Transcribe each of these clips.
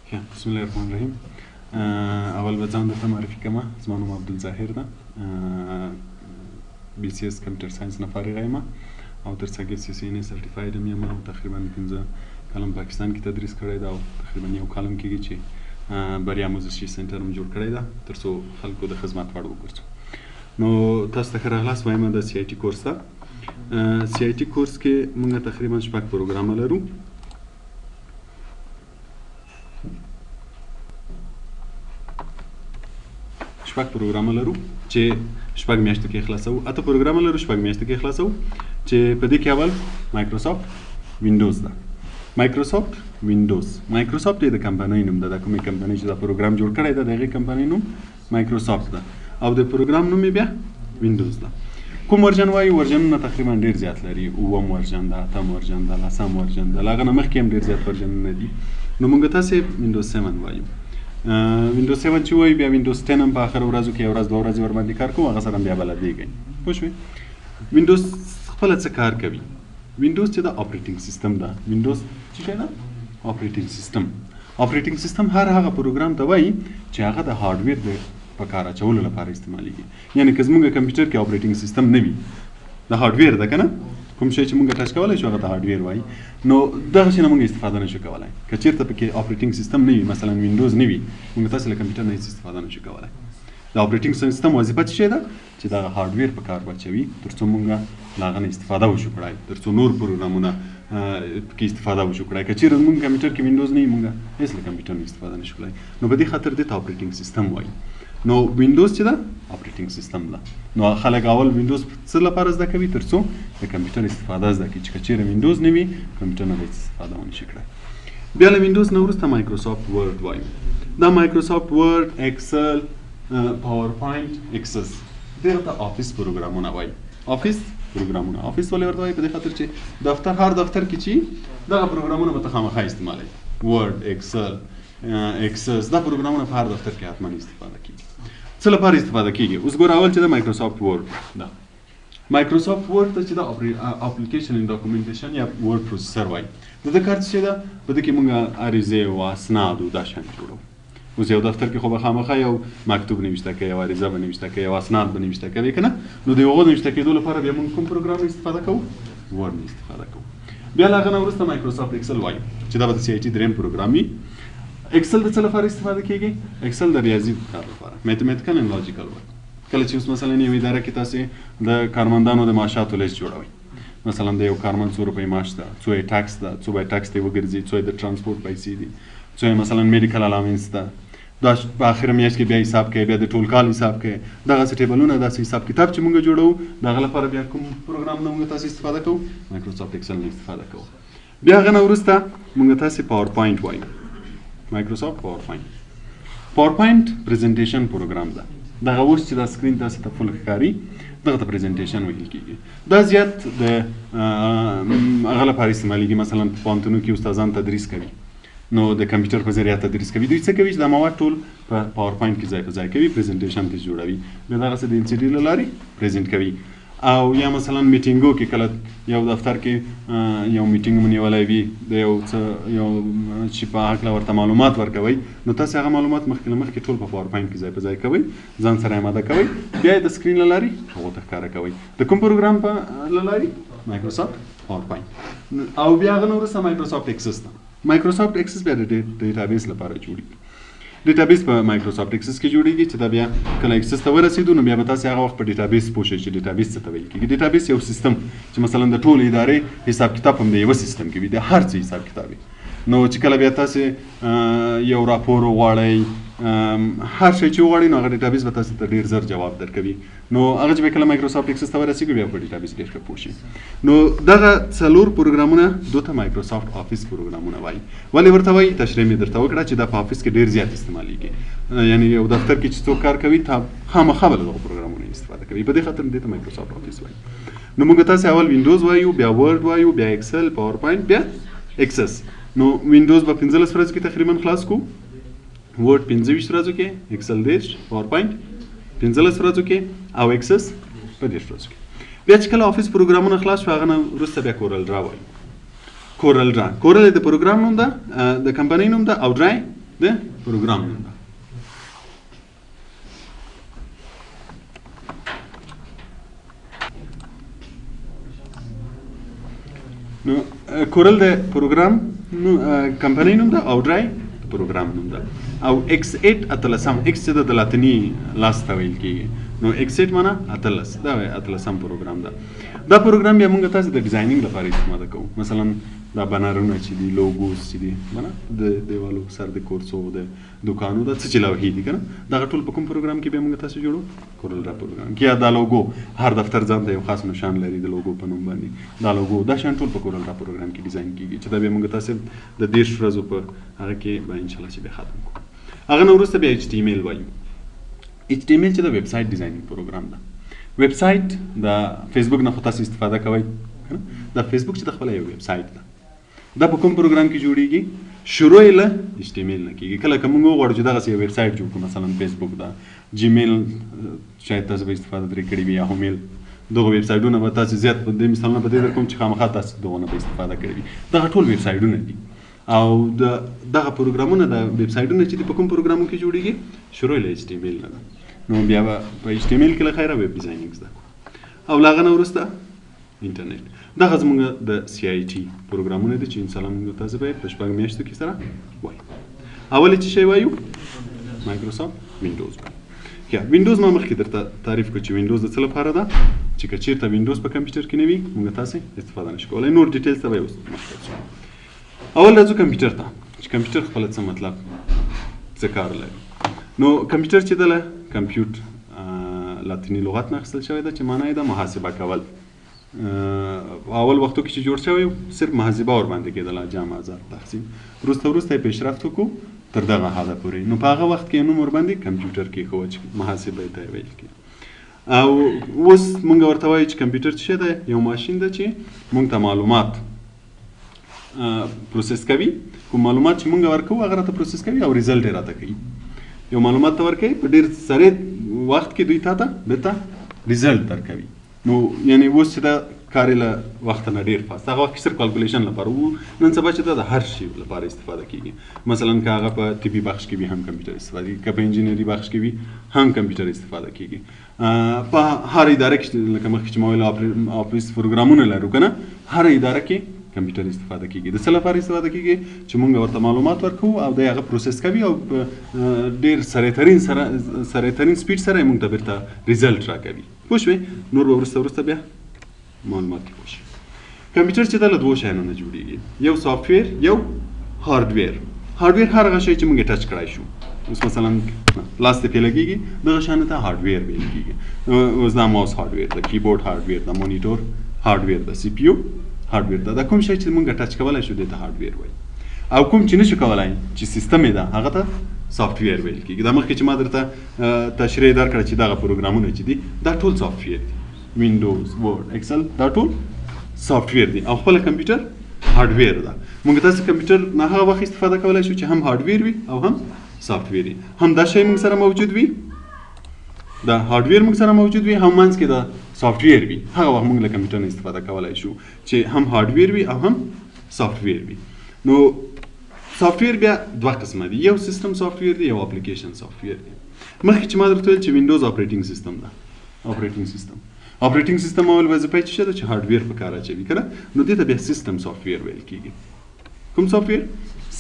بسم الله الرحمن الرحیم. اول به ځان درته معرفي کوم. زما نوم عبدالظاهر ده. بی سی اس کمپیوټر ساينس نه فارغ یم او تر څنګه سی سی ان سرټیفاید یم او تقریبا 15 کلم پاکستان کې تدریس کړی دا او تقریبا یو کلم کېږي چې بریا موزیشي سنټر هم جوړ کړی دا ترڅو خلکو د خدمت وړ وګرځو. نو تاسو ته ښه راغلاست وایم د سی آی ټي کورس ته. سی آی ټي کورس کې موږ تقریبا 6 پروګرام لرو. شپږ پروګرام لرو چې شپږ میاشتې کې خلاصو. اته پروګرام لرو شپږ میاشتې کې خلاصو چې په دې کې اول مایکروسافټ وینډوز ده. مایکروسافټ وینډوز د کمپنۍ نوم ده. د کومې کمپنۍ چې دا پروګرام جوړ کړی ده د هغې کمپنۍ نوم مایکروسافټ ده او د پروګرام نوم یې بیا وینډوز ده. کوم ورژن وایي؟ ورژنونه تقریبا ډېر زیات لري. 9 ورژن ده، 8 ورژن ده، 10 ورژن ده، له هغه نه مخکې هم ډېر زیات ورژنونه دي. نو موږ تاسې وینډوز 7 وایو. وینډوز 7 چې وایي بیا وینډوز 10 هم په آخر ورځو کې یو ورځ دوه ورځې ورباندې کار کوو، هغه سره هم بیا بلدېږئ. پوه شوې؟ وینډوز خپله څه کار کوي؟ وینډوز چې د اپریټینګ سیسټم ده. وینډوز څه شی ده؟ اپریټینګ سیسټم. اپریټینګ سیسټم هر هغه پروګرام ته وایي چې هغه د هارډویر د په کار اچولو لپاره استعمالیږي. یعنې که زموږ کمپیوټر کې اپریټینګ سیسټم نه وي، د هارډویر ده که نه، کوم شی چې موږ ټچ کولی شو هغه ته هارډویر وایي، نو دغه شي نه موږ استفاده نشو کولی. که چېرته پکې اپریټینګ سیسټم نه وي، مثلا وینډوز نه وي، موږ تاسې له کمپیوټر نه هېڅ استفاده نشو کولی. د اپریټینګ سیسټم وظیفه څه شی ده؟ چې دغه هارډویر په کار واچوي تر څو موږ له هغه نه استفاده وشو کړی، تر څو نور پروګرامونه پکې استفاده وشو کړی. که چېرته زموږ کمپیوټر کې وینډوز نه وي، موږ هېڅ له کمپیوټر نه استفاده نشو کولی. نو په دې خاطر دې ته اپریټینګ سیسټم وایي. نو وینډوز چې ده اپریټینګ سیسټم ده. نو خلک اول وینډوز څه لپاره زده کوي؟ تر څو د کمپیوټر استفاده زده کړي چې که چېرې وینډوز نه وي کمپیوټر نه به هېڅ استفاده ونشي کړی. بیا له وینډوز نه وروسته مایکروسافټ ورډ وایو. دا مایکروسافټ ورډ، ایکسل، پاور پوینټ، ایکسس، دغه ته افیس پروګرامونه وایي. افیس پروګرامونه افیس ولې ورته وایي؟ په دې خاطر چې دفتر هر دفتر کې چې دغه پروګرامونه به ته خامخا استعمالوي. ورډ، ایکسل، ایکسس، دا پروګرامونه په هر دفتر کې حتما استفاده کېږي. څه لپاره استفاده کېږي؟ اوس ګوره اول چې د مایکروسافټ ورډ ده. مایکروسافټ ورډ ته چې د اپلیکیشن ان ډاکومنټیشن یا ورډ پروسیسر وایي. د ده کار څه ده؟ په دې کې موږ عریضې او اسناد او دا شیان جوړوو. اوس یو دفتر کې خو به خامخا یو مکتوب نوشته کوي، یو عریضه به نوشته کوي، یو اسناد به نوشته کوي که نه؟ نو د هغو نوشته کېدو لپاره بیا موږ کوم پروګرام استفاده کوو؟ ورډ نه استفاده کوو. بیا له هغه نه وروسته مایکروسافټ ایکسل وایي چې دا به د سی آی ټي درېیم پروګرام وي. ایکسل د څه لپاره استفاده کېږي؟ ایکسل د ریاضي کار لپاره، میتھمیټیکل اینډ لاجیکل ورک. کله چې اوس مثلا یو اداره کې تاسې د کارمندانو د معاشاتو لیست جوړوئ، مثلا د یو کارمند څو روپۍ معاش ده، څو یې ټکس ده، څو باید ټکس ته یې وګرځي، څو یې د ټرانسپورټ پیسې دي، څو یې مثلا میډیکل الاونس ده، دا په آخره میاشت کې بیا حساب کوي، بیا د ټول کال حساب کوي. دغسې ټیبلونه، داسې حساب کتاب چې موږ جوړوو، د هغه لپاره بیا کوم پروګرام نه موږ تاسې استفاده کوو؟ مایکروسافټ ایکسل نه استفاده کوو. بیا هغه نه وروسته موږ تاسې پاور پوینټ وایو. مایکروسافټ پاور پوینټ. پاور پوینټ پریزنټیشن پروګرام ده. دغه اوس چې دا سکرین تاسې ته فل ښکاري، دغه ته پریزنټیشن ویل کېږي. دا زیات د هغه لپاره استعمالیږي، مثلا په پوهنتونو کې استادان تدریس کوي، نو د کمپیوټر په ذریعه تدریس کوي. دوی څه کوي چې دا مواد ټول په پاور پوینټ کې ځای په ځای کوي، پریزنټیشن ترې جوړوي، بیا دغسې د LCD له لارې پریزنټ کوي. او یا مثلا میټینګو کې کله یو دفتر کې یو میټینګ مو نیولی وي د یو څه یو چې په هکله ورته معلومات ورکوئ، نو تاسې هغه معلومات مخکې له مخکې ټول په پاور پوینټ کې ځای په ځای کوئ، ځان سره اماده کوئ، بیا یې د سکرین له لارې هغو ته ښکاره کوئ. د کوم پروګرام په له لارې؟ مایکروسافټ پاور پوینټ. او بیا هغه نه وروسته مایکروسافټ ایکسس ده. مایکروسافټ ایکسس بیا د ډیټابیس لپاره جوړېږي. ډیټابیس په مایکروسافټ ایکسس کې جوړېږي چې دا بیا کله ایکسس ته ورسېدو نو بیا به تاسې هغه وخت په ډیټابیس پوه شئ چې ډیټابیس څه ته ویل کېږي. ډیټابیس یو سیستم چې مثلا د ټولې ادارې حساب کتاب هم د یوه سیستم کې وي، د هر څه حساب کتاب وي. نو چې کله بیا تاسې یو راپور وغواړئ، هر شی چې وغواړئ، نو هغه ډیټابیس به تاسې ته ډېر زر جواب درکوي. نو هغه چې بیا کله مایکروسافټ ایکسس ته ورسېږو بیا په ډیټابیس ډېر ښه پوه شئ. نو دغه څلور پروګرامونه دو ته مایکروسافټ افیس پروګرامونه وایي. ولې ورته وایي؟ تشریح مې درته وکړه چې دا په افیس کې ډېر زیات استعمالیږي. یعنې یو دفتر کې چې څوک کار کوي، خامخا به له دغو پروګرامونو استفاده کوي. په دې خاطر دې ته مایکروسافټ افیس وایي. نو موږ تاسې اول وینډوز وایو، بیا ورډ وایو، بیا ایکسل، پاور پوینټ، بیا ایکسس. نو وینډوز به 15 ورځو کې تقریبا خلاص کو، ورډ 25 ورځو کې، ایکسل 10، پاور پوینټ 15 ورځو کې، او ایکسس په 10 ورځو کې. بیا چې کله افیس پروګرامونه خلاص شو، هغه نه وروسته بیا کورل ډرا وایو. کورل ډرا د پروګرام نوم ده، د کمپنۍ نوم ده، او ډرای د پروګرام نوم ده. نو کورل د پروګرام کمپنی نوم ده او ډرای د پروګرام نوم ده. او X8 اتلسم X چې د لاتینی لاس ته ویل کیږي نو X8 معنا اتلس دا اتلسم پروګرام ده. دا پروګرام بیا موږ تاسو د ډیزاینینګ لپاره استفاده کوو. مثلا دا بنرونه چې دي لوګوز چې دي معنا د دیوالو سر د کورسو د دکانو د څه چې لوحې دي کنه دا ټول په کوم پروګرام کې به موږ تاسو جوړو کورل ډرا پروګرام کې. دا لوګو هر دفتر ځان ته یو خاص نشان لري د لوګو په نوم باندې. دا لوګو دا شان ټول په کورل ډرا پروګرام کې ډیزاین کیږي چې دا به موږ تاسو د 10 ورځې په هغه کې به ان شاء الله چې به ختم کوو. هغه نو وروسته بیا HTML وایو. HTML چې د ویب سایټ ډیزاینینګ پروګرام ده. ویب سایټ د فیسبوک نه خو تاسو استفاده کوئ. دا فیسبوک چې د خپل یو ویب سایټ ده. دا په کوم پروګرام کې جوړیږي؟ شروع یې له HTML نه کیږي. کله که موږ وغواړو چې دغسې یو ویب سایټ جوړ کړو مثلا فیسبوک ده، جیمیل شاید تاسو به استفاده ترې کړې وي یا هومیل دغه ویب سایټونه به تاسو زیات په دې مثالونه به دې درکوم چې خامخا تاسو دغه نه به استفاده کړې وي. دغه ټول ویب سایټونه دي او دغه پروګرامونه د ویب سایټونه چې په کوم پروګرامونو کې جوړیږي شروع له HTML نه ده. نو بیا به په HTML کې له خیره ویب ډیزاینینګ زده کړو او له هغه نه وروسته انټرنیټ. دغه زموږ د CIT پروګرامونه دي چې ان شاء الله موږ تاسو به په شپږ میاشتو کې سره وایو. اول چې شی وایو مایکروسافټ وینډوز. یا وینډوز ما مخکې درته تعریف کړ چې وینډوز د څه لپاره ده چې که چېرته وینډوز په کمپیوټر کې نه وي موږ تاسې استفاده نشو کولی. نور ډیټیلز ته به اوس مخکې شو. اول راځو کمپیوټر ته چې کمپیوټر خپله څه مطلب څه کار لري. نو کمپیوټر چې ده له کمپیوټ لاتیني لغت نه اخیستل شوی ده چې معنا یې ده محاسبه کول. اول وختو کې چې جوړ شوی صرف محاسبه ورباندې کېدله جمع ضرب تقسیم. وروسته یې پیشرفت وکړو تر دغه حده پورې. نو په هغه وخت کې نوم ورباندې کمپیوټر کېښوه چې محاسبې ته یې ویل کېږي. او اوس موږ ورته وایو چې کمپیوټر څه دی؟ یو ماشین ده چې موږ ته معلومات پروسس کوي. کوم معلومات چې موږ ورکوو هغه راته پروسس کوي او ریزلټ یې راته کوي. یو معلومات ته ورکوي په ډېر سریع وخت کې دوی تا ته بېرته ریزلټ درکوي. نو یعنی اوس چې دا کار یې له وخته نه ډېر فاست هغه وخت کې صرف کالکولیشن لپاره وو. نن سبا چې دا د هر شي لپاره استفاده کېږي. مثلا که هغه په طبي بخش کې وي هم کمپیوټر استفاده کېږي، که په انجینري بخش کې وي هم کمپیوټر استفاده کېږي. په هر اداره کې لکه مخکې چې ما ویل آفیس پروګرامونه لرو که نه هر اداره کې کمپیوټر استفاده کېږي. د څه لپاره استفاده کېږي؟ چې موږ ورته معلومات ورکوو او دی هغه پروسس کوي او ډېر سریع سپیډ سره یې موږ ته بېرته ریزلټ راکوي. پوه شوې؟ نور به وروسته بیا معلومات کې پوه شي. کمپیوټر چې دا له دوو شیانو نه جوړېږي، یو سافټویر یو هارډویر. هارډویر هر هغه شی چې موږ یې ټچ کړی شو. اوس مثلا لاس ته پرې لګېږي دغه شیانو ته هارډویر ویل کېږي. اوس دا ماوس هارډویر ده، کیبورډ هارډویر ده، مونیټور هارډویر ده، CPU هارډویر ده. دا کوم شی چې موږ ټچ کولی شو دې ته هارډویر وایي. او کوم چې نشو کولی چې سیستم یې ده هغه ته سافټویر ویل کېږي. دا مخکې چې ما درته تشریح درکړه چې دغه پروګرامونه چې دي دا ټول سافټویر دي. وینډوز، ورډ، ایکسل دا ټول سافټویر دي او خپله کمپیوټر هارډویر ده. موږ تاسې کمپیوټر نه هغه وخت استفاده کولی شو چې هم هارډویر وي او هم سافټویر وي. هم دا شی موږ سره موجود وي، دا هارډویر موږ سره موجود وي، هم منځ کې دا سافټویر وي. هغه وخت موږ له کمپیوټر نه استفاده کولی شو چې هم هارډویر وي او هم سافټویر وي. نو سافټویر بیا دوه قسمه دي، یو سیستم سافټویر دی، یو اپلیکیشن سافټویر دی. مخکې چې ما درته ویل چې وینډوز اپریټینګ سیستم ده. اپریټینګ سیستم اول وظیفه یې څه ده چې هارډویر په کار اچوي که نه، نو دې ته بیا سیستم سافټویر ویل کېږي. کوم سافټویر؟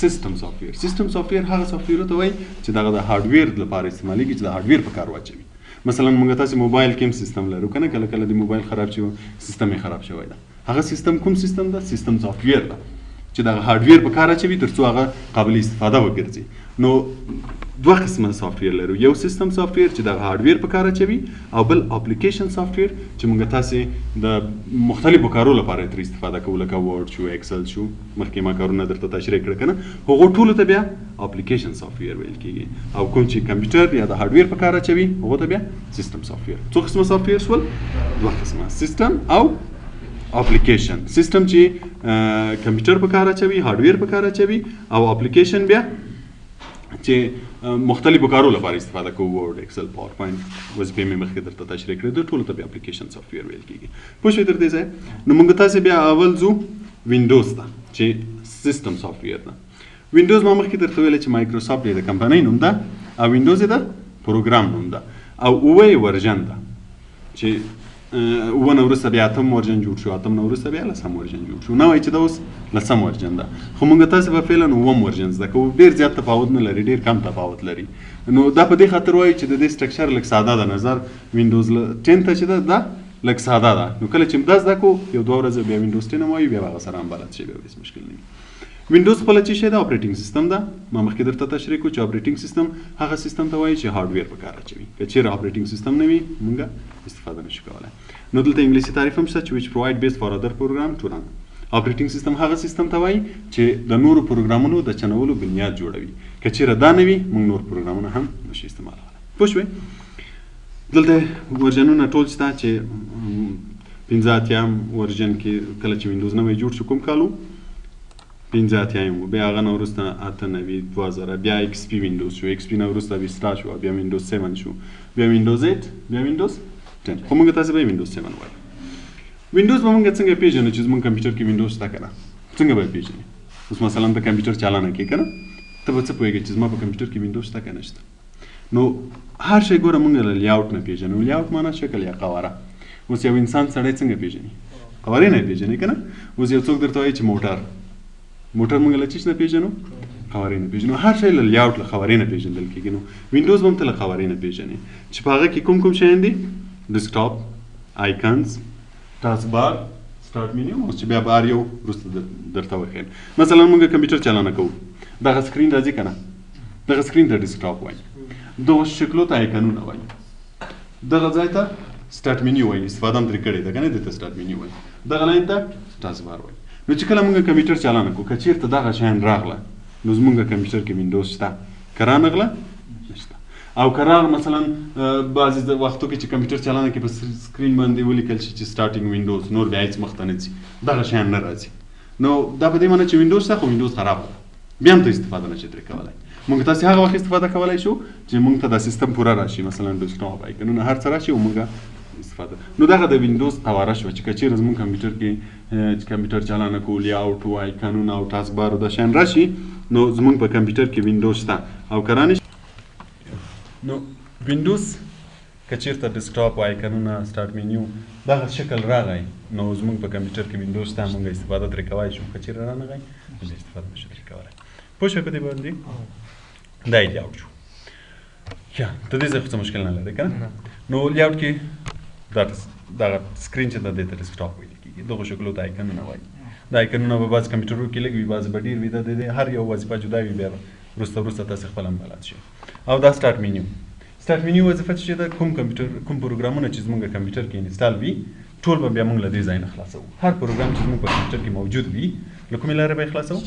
سیستم سافټویر. سیستم سافټویر هغه سافټویرو ته وایي چې دغه د هارډویر لپاره استعمالیږي چې د هارډویر په کار واچوي. مثلا موږ تاسې موبایل کې هم سیستم لرو که نه، کله کله د موبایل خراب شي سیستم یې خراب شوی ده. هغه سیستم کوم سیستم ده؟ سیستم سافټویر ده چې دغه هارډویر په کار اچوي تر څو هغه قابل استفاده وګرځي. نو دوه قسمه سافټویر لرو، یو سیستم سافټویر چې دغه هارډویر په کار اچوي او بل اپلیکیشن سافټویر چې موږ تاسې د مختلفو کارو لپاره ترې استفاده کوو لکه ورډ شو، ایکسل شو، مخکې ما کارونه درته تشریح کړه که نه، هغو ټولو ته بیا اپلیکیشن سافټویر ویل کېږي. او کوم چې کمپیوټر یا د هارډویر په کار اچوي هغو ته بیا سیستم سافټویر. څو قسمه سافټویر شول؟ دوه قسمه، سیستم او اپلیکیشن. سیستم چې کمپیوټر په کار اچوي، هارډویر په کار اچوي، او اپلیکیشن بیا چې مختلفو کارو لپاره استفاده کوو، ورډ، ایکسل، پاور پوینټ وظیفې مې مخکې درته تشریح کړې، د ټولو ته بیا اپلیکیشن سافټویر ویل کېږي. پوه شوې تر دې ځایه؟ نو موږ تاسې بیا اول ځو وینډوز ته چې سیستم سافټویر ده. وینډوز ما مخکې درته ویل چې مایکروسافټ د کمپنۍ نوم ده او وینډوز د پروګرام نوم ده او اوه ورژن ده چې اوه نه وروسته بیا اتم ورژن جوړ شو، اتم نه وروسته بیا لسم ورژن جوړ شو، نه وایي چې دا اوس لسم ورژن ده، خو موږ تاسې به فعلا اووم ورژن زده کوو. ډېر زیات تفاوت نه لري، ډېر کم تفاوت لري. نو دا په دې خاطر وایي چې د دې سټرکچر لږ ساده ده، نظر وینډوز 10 ته چې ده دا لږ ساده ده. نو کله چې دا زده کوو یو دوه ورځې بیا وینډوز 10 هم وایو، بیا به هغه سره هم بلد شي، بیا هېڅ مشکل نه وي. وینډوز خپله چې شی ده اپریټینګ سیستم ده. ما مخکې درته تشریح کړو چې اپریټینګ سیستم هغه سیستم ته وایي چې هارډویر په کار اچوي. که چېرې اپریټینګ سیستم نه وي موږ استفاده نشو کولی. نو دلته انګلیسي تعریف هم شته چې which provide base for other program to run. اپریټینګ سیستم هغه سیستم ته وایي چې د نورو پروګرامونو د چلولو بنیاد جوړوي. که چېرې دا نه وي موږ نور پروګرامونه هم نشو استعمالولی. پوه شوې؟ دلته ورژنونه ټول شته چې 85 ورژن کې کله چې وینډوز نوی جوړ شو کوم کال و 85 و، بیا هغه نه وروسته 98 2000 بیا ایکس پی وینډوز شو، ایکس پی نه وروسته ویستا شو، بیا وینډوز 7 شو، بیا وینډوز 8، بیا وینډوز 10. خو موږ تاسې به وینډوز 7 وایو. وینډوز به موږ څنګه پیژنو چې زموږ کمپیوټر کې وینډوز شته که نه؟ څنګه به یې پیژنې؟ اوس مثلا ته کمپیوټر چالانه کړې که نه، ته به څه پوهېږې چې زما په کمپیوټر کې وینډوز شته که نه شته. نو هر شی ګوره موږ له لیاوټ نه پیژنو. لیاوټ معنا شکل یا قواره. اوس یو انسان سړی څنګه پیژني؟ قوارې نه یې پیژنې که نه؟ اوس یو څوک درته وایي چې موټر موږ له چیش نه پیژنو؟ قوارې نه پیژنو. هر شی له لیاوټ له قوارې نه پیژندل کېږي. نو وینډوز به هم ته له قوارې نه پیژنې چې په هغه کې کوم شیان دي؟ ډیسکټاپ، آیکنز، ټاسک بار، سټارټ مینیو. اوس چې بیا به هر یو وروسته درته وښیم. مثلا موږ کمپیوټر چالانه کوو، دغه سکرین راځي که نه؟ دغه سکرین ته ډیسکټاپ وایي، دغه شکلو ته آیکنونه وایي، دغه ځای ته سټارټ مینیو وایي، استفاده هم ترې کړې ده که نه، دې ته سټارټ مینیو وایي، دغه لاین ته ټاسک بار وایي. نو چې کله موږ کمپیوټر چالانه کړو که چېرته دغه شیان راغله نو زموږ کمپیوټر کې وینډوز شته، که رانغله نشته. او که راغله مثلا بعضې وختو کې چې کمپیوټر چالانه کې په سکرین باندې ولیکل شي چې سټارټینګ وینډوز، نور بیا هېڅ مخته نه ځي، دغه شیان نه راځي. نو دا په دې معنی چې وینډوز شته خو وینډوز خراب ده، بیا هم ته استفاده نشي ترې کولی. موږ تاسې هغه وخت استفاده کولی شو چې موږ ته دا سیستم پوره راشي، مثلا ډیسکټاپ، آیکنونه، هر څه راشي او موږ استفاده. نو دغه د وینډوز قواره شوه چې که چېرې زموږ کمپیوټر کې چې کمپیوټر چالانه کوو، لیاوټ و، آیکنونه او ټاسک بار او دا شیان راشي نو زموږ په کمپیوټر کې وینډوز شته. او که رانشي نو وینډوز که چېرته ډیسکټاپ، آیکنونه، سټارټ مینیو دغه شکل راغی نو زموږ په کمپیوټر کې وینډوز شته، موږ استفاده ترې کولی شو. که چېرې رانغی نو بیا استفاده نشو ترې کولی. پوه شوې په دې باندې؟ دا یې لیاوټ شو. یا ته دې ځای خو څه مشکل نه لري که نه؟ نو لیاوټ کې دغه سکرین چې ده دې ته ډیسکټاپ ویل کېږي، دغو شکلو ته آیکنونه وایي. دا آیکنونه به بعض کمپیوټرو کې لږ وي، بعضې به ډېر وي. د هر یو وظیفه جدا وي، بیا وروسته تاسې خپله هم بلد شئ. او دا سټارټ مینیو. سټارټ مینیو وظیفه چې ده کوم پروګرامونه چې زموږ کمپیوټر کې انسټال وي ټول به بیا موږ له دې ځای نه خلاصوو. هر پروګرام چې زموږ په کمپیوټر کې موجود وي له کومې لارې به یې خلاصوو؟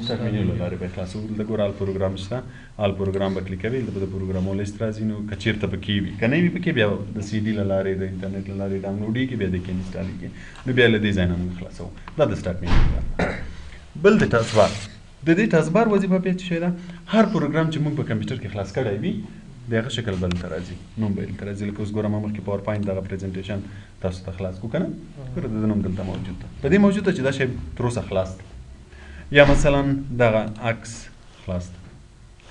سټارټ مینیو له لارې به یې خلاصوو. دلته ګوره آل پروګرام شته، آل پروګرام به کلیک کوئ، دلته د پروګرامو لیست راځي. نو که چېرته پکې وي که نه وي پکې بیا د سی ډي له لارې د انټرنیټ له لارې ډاونلوډېږي، بیا د کې انسټالېږي. نو بیا له دې ځای نه موږ خلاصوو. دا د سټارټ مینیو ده. بل د ټاسک بار. د دې ټاسک بار وظیفه بیا څه شی ده؟ هر پروګرام چې موږ په کمپیوټر کې خلاص کړی وي د هغه شکل به دلته راځي، نوم به یې دلته راځي. لکه اوس ګوره ما مخکې پاور پاینټ دغه پریزنټیشن تاسو ته خلاص کړو که نه؟ ګوره د ده نوم دلته موجود ده. په دې موجود ده چې دا شی تر اوسه خلاص ده. یا مثلا دغه عکس خلاص ده،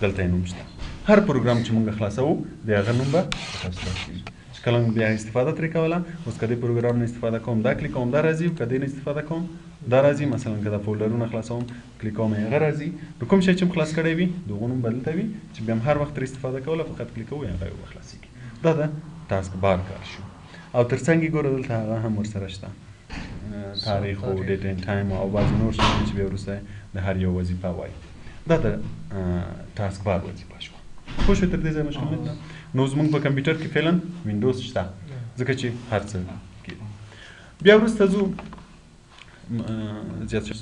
دلته یې نوم شته. هر پروګرام چې موږ خلاصوو د هغه نوم به تاسو ته کېږي. چې کله بیا استفاده ترې کوله، اوس که دې پروګرام نه استفاده کوم دا کلیک کوم دا راځي، او که دې نه استفاده کوم دا راځي. مثلا که دا فولډرونه خلاصوم کلیک کوم هغه راځي. نو کوم شی چې م خلاص کړی وي د هغو نوم به دلته وي چې بیا هم هر وخت ترې استفاده کوله فقط کلیک کوو هغه به خلاصېږي. دا د ټاسک بار کار شو. او تر څنګ یې ګوره دلته هغه هم ورسره شته، تاریخ او ډیټ اینډ ټایم او بعضې نور شیان چې بیا وروسته د هر یو وظیفه وایي. دا د ټاسک بار وظیفه شوه. پوه شوې تر دې ځایه مشکل نه. نو زموږ په کمپیوټر کې فعلا وینډوز شته ځکه چې هر څه کېږي. بیا وروسته ځو زیات شو